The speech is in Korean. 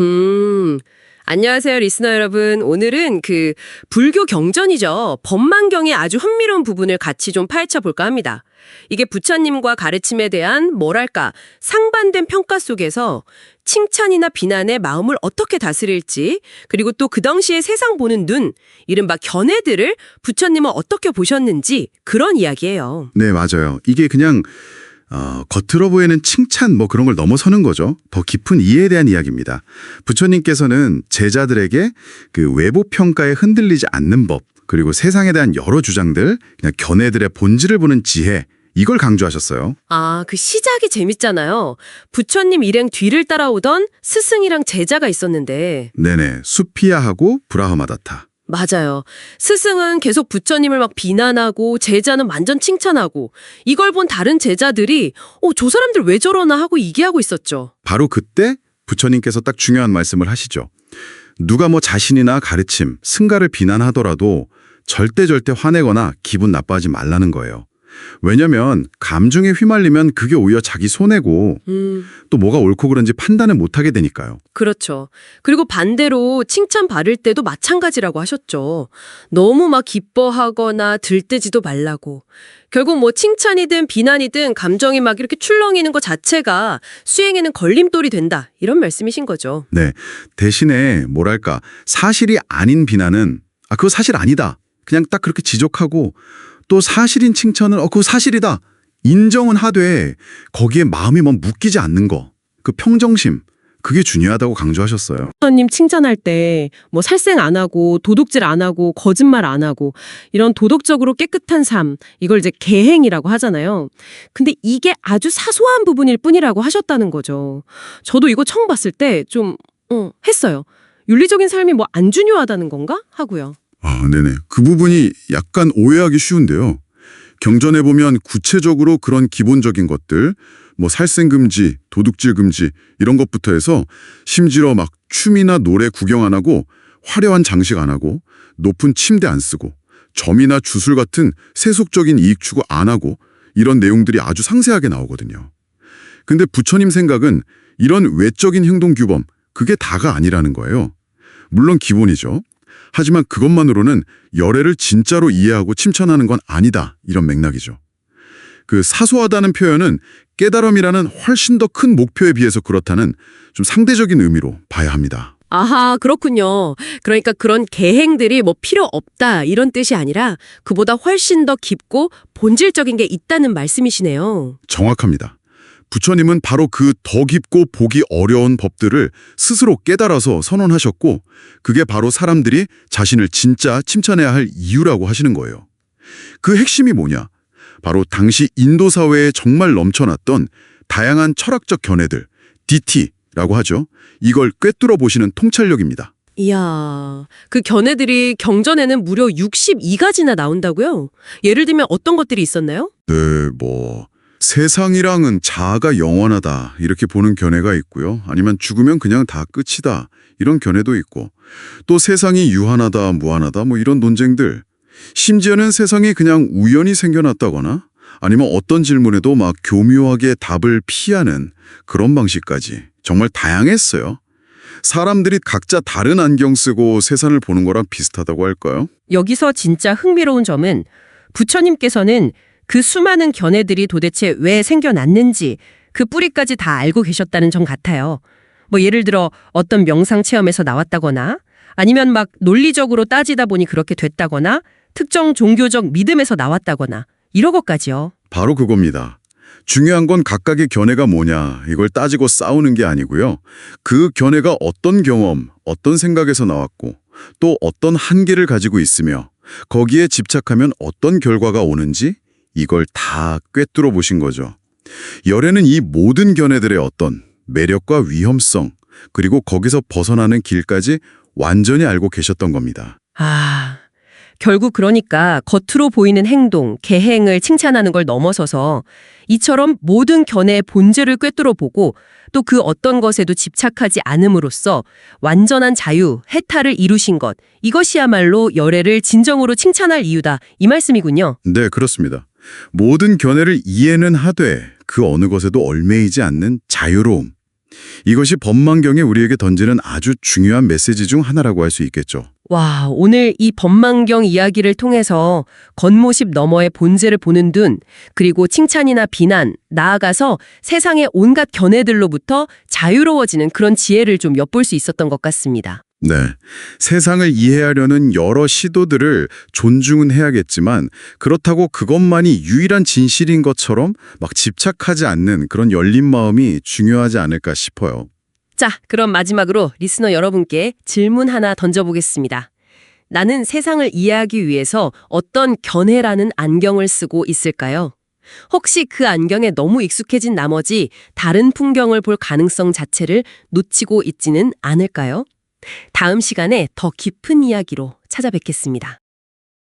음, 안녕하세요, 리스너 여러분. 오늘은 불교 경전이죠. 법망경의 아주 흥미로운 부분을 같이 좀 파헤쳐 볼까 합니다. 이게 부처님과 가르침에 대한 뭐랄까 상반된 평가 속에서 칭찬이나 비난의 마음을 어떻게 다스릴지, 그리고 또 그 당시에 세상 보는 눈, 이른바 견해들을 부처님은 어떻게 보셨는지 그런 이야기예요. 네, 맞아요. 이게 그냥 겉으로 보이는 칭찬 뭐 그런 걸 넘어서는 거죠. 더 깊은 이해에 대한 이야기입니다. 부처님께서는 제자들에게 그 외부 평가에 흔들리지 않는 법, 그리고 세상에 대한 여러 주장들, 그냥 견해들의 본질을 보는 지혜, 이걸 강조하셨어요. 아, 그 시작이 재밌잖아요. 부처님 일행 뒤를 따라오던 스승이랑 제자가 있었는데 네네, 수피야하고 브라흐마다타. 맞아요. 스승은 계속 부처님을 막 비난하고 제자는 완전 칭찬하고 이걸 본 다른 제자들이 저 사람들 왜 저러나 하고 이게하고 있었죠. 바로 그때 부처님께서 딱 중요한 말씀을 하시죠. 누가 뭐 자신이나 가르침, 승가를 비난하더라도 절대 화내거나 기분 나빠하지 말라는 거예요. 왜냐면 감정에 휘말리면 그게 오히려 자기 손해고 또 뭐가 옳고 그른지 판단을 못하게 되니까요. 그렇죠. 그리고 반대로 칭찬 받을 때도 마찬가지라고 하셨죠. 너무 막 기뻐하거나 들뜨지도 말라고. 결국 뭐 칭찬이든 비난이든 감정이 막 이렇게 출렁이는 것 자체가 수행에는 걸림돌이 된다. 이런 말씀이신 거죠. 네, 대신에 뭐랄까 사실이 아닌 비난은 그거 사실 아니다. 그냥 딱 그렇게 지적하고 또 사실인 칭찬은 그거 사실이다. 인정은 하되 거기에 마음이 뭐 묶이지 않는 거. 그 평정심. 그게 중요하다고 강조하셨어요. 부처님 칭찬할 때 뭐 살생 안 하고 도둑질 안 하고 거짓말 안 하고 이런 도덕적으로 깨끗한 삶, 이걸 이제 계행이라고 하잖아요. 근데 이게 아주 사소한 부분일 뿐이라고 하셨다는 거죠. 저도 이거 처음 봤을 때 좀 했어요. 윤리적인 삶이 뭐 안 중요하다는 건가? 하고요. 네네. 그 부분이 약간 오해하기 쉬운데요. 경전에 보면 구체적으로 그런 기본적인 것들, 뭐 살생금지, 도둑질금지 이런 것부터 해서 심지어 막 춤이나 노래 구경 안 하고 화려한 장식 안 하고 높은 침대 안 쓰고 점이나 주술 같은 세속적인 이익 추구 안 하고 이런 내용들이 아주 상세하게 나오거든요. 근데 부처님 생각은 이런 외적인 행동 규범, 그게 다가 아니라는 거예요. 물론 기본이죠. 하지만 그것만으로는 열애를 진짜로 이해하고 침찬하는 건 아니다. 이런 맥락이죠. 그 사소하다는 표현은 깨달음이라는 훨씬 더 큰 목표에 비해서 그렇다는 좀 상대적인 의미로 봐야 합니다. 아하, 그렇군요. 그러니까 그런 계행들이 뭐 필요 없다 이런 뜻이 아니라 그보다 훨씬 더 깊고 본질적인 게 있다는 말씀이시네요. 정확합니다. 부처님은 바로 그 더 깊고 보기 어려운 법들을 스스로 깨달아서 선언하셨고 그게 바로 사람들이 자신을 진짜 칭찬해야 할 이유라고 하시는 거예요. 그 핵심이 뭐냐? 바로 당시 인도 사회에 정말 넘쳐났던 다양한 철학적 견해들, DT라고 하죠. 이걸 꿰뚫어 보시는 통찰력입니다. 이야, 그 견해들이 경전에는 무려 62가지나 나온다고요? 예를 들면 어떤 것들이 있었나요? 네, 세상이랑은 자아가 영원하다 이렇게 보는 견해가 있고요. 아니면 죽으면 그냥 다 끝이다 이런 견해도 있고 또 세상이 유한하다 무한하다 뭐 이런 논쟁들 심지어는 세상이 그냥 우연히 생겨났다거나 아니면 어떤 질문에도 막 교묘하게 답을 피하는 그런 방식까지 정말 다양했어요. 사람들이 각자 다른 안경 쓰고 세상을 보는 거랑 비슷하다고 할까요? 여기서 진짜 흥미로운 점은 부처님께서는 그 수많은 견해들이 도대체 왜 생겨났는지 그 뿌리까지 다 알고 계셨다는 점 같아요. 뭐 예를 들어 어떤 명상 체험에서 나왔다거나 아니면 막 논리적으로 따지다 보니 그렇게 됐다거나 특정 종교적 믿음에서 나왔다거나 이런 것까지요. 바로 그겁니다. 중요한 건 각각의 견해가 뭐냐 이걸 따지고 싸우는 게 아니고요. 그 견해가 어떤 경험, 어떤 생각에서 나왔고 또 어떤 한계를 가지고 있으며 거기에 집착하면 어떤 결과가 오는지 이걸 다 꿰뚫어 보신 거죠. 열애는 이 모든 견해들의 어떤 매력과 위험성 그리고 거기서 벗어나는 길까지 완전히 알고 계셨던 겁니다. 결국 그러니까 겉으로 보이는 행동, 계행을 칭찬하는 걸 넘어서서 이처럼 모든 견해의 본질을 꿰뚫어 보고 또 그 어떤 것에도 집착하지 않음으로써 완전한 자유, 해탈을 이루신 것, 이것이야말로 열애를 진정으로 칭찬할 이유다. 이 말씀이군요. 네, 그렇습니다. 모든 견해를 이해는 하되 그 어느 것에도 얽매이지 않는 자유로움. 이것이 법망경에 우리에게 던지는 아주 중요한 메시지 중 하나라고 할 수 있겠죠. 와, 오늘 이 법망경 이야기를 통해서 겉모습 너머의 본질을 보는 눈, 그리고 칭찬이나 비난, 나아가서 세상의 온갖 견해들로부터 자유로워지는 그런 지혜를 좀 엿볼 수 있었던 것 같습니다. 네. 세상을 이해하려는 여러 시도들을 존중은 해야겠지만 그렇다고 그것만이 유일한 진실인 것처럼 막 집착하지 않는 그런 열린 마음이 중요하지 않을까 싶어요. 자, 그럼 마지막으로 리스너 여러분께 질문 하나 던져보겠습니다. 나는 세상을 이해하기 위해서 어떤 견해라는 안경을 쓰고 있을까요? 혹시 그 안경에 너무 익숙해진 나머지 다른 풍경을 볼 가능성 자체를 놓치고 있지는 않을까요? 다음 시간에 더 깊은 이야기로 찾아뵙겠습니다.